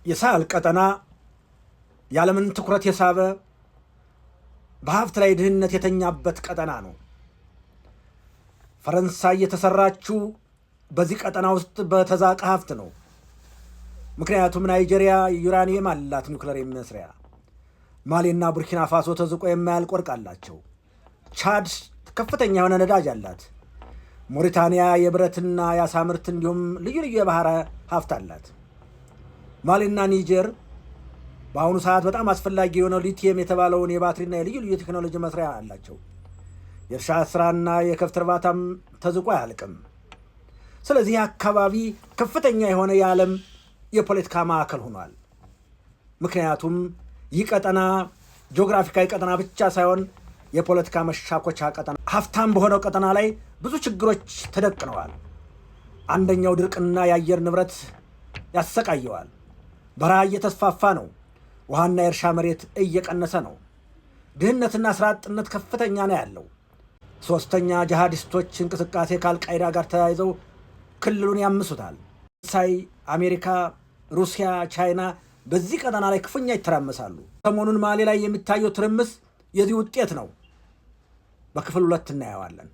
የሳህል ቀጠና የዓለምን ትኩረት የሳበ በሀብት ላይ ድህነት የተኛበት ቀጠና ነው። ፈረንሳይ የተሰራችው በዚህ ቀጠና ውስጥ በተዛቀ ሀብት ነው። ምክንያቱም ናይጄሪያ ዩራኒየም አላት፣ ኒውክሌር መስሪያ። ማሊና ቡርኪና ፋሶ ተዝቆ የማያልቅ ወርቅ አላቸው። ቻድ ከፍተኛ የሆነ ነዳጅ አላት። ሞሪታንያ የብረትና የአሳ ምርት እንዲሁም ልዩ ልዩ የባህር ሀብት አላት። ማሊና ኒጀር በአሁኑ ሰዓት በጣም አስፈላጊ የሆነው ሊቲየም የተባለውን የባትሪና የልዩ ልዩ ቴክኖሎጂ መስሪያ አላቸው። የእርሻ ስራና የከብት እርባታም ተዝቆ አያልቅም። ስለዚህ አካባቢ ከፍተኛ የሆነ የዓለም የፖለቲካ ማዕከል ሆኗል። ምክንያቱም ይህ ቀጠና ጂኦግራፊካዊ ቀጠና ብቻ ሳይሆን የፖለቲካ መሻኮቻ ቀጠና፣ ሀብታም በሆነው ቀጠና ላይ ብዙ ችግሮች ተደቅነዋል። አንደኛው ድርቅና የአየር ንብረት ያሰቃየዋል። በረሃ እየተስፋፋ ነው። ውሃና የእርሻ መሬት እየቀነሰ ነው። ድህነትና ስራ አጥነት ከፍተኛ ነው ያለው። ሶስተኛ ጂሃዲስቶች እንቅስቃሴ ከአልቃይዳ ጋር ተያይዘው ክልሉን ያምሱታል። ፈረንሳይ፣ አሜሪካ፣ ሩሲያ፣ ቻይና በዚህ ቀጠና ላይ ክፉኛ ይተራመሳሉ። ሰሞኑን ማሊ ላይ የሚታየው ትርምስ የዚህ ውጤት ነው። በክፍል 2 እናየዋለን።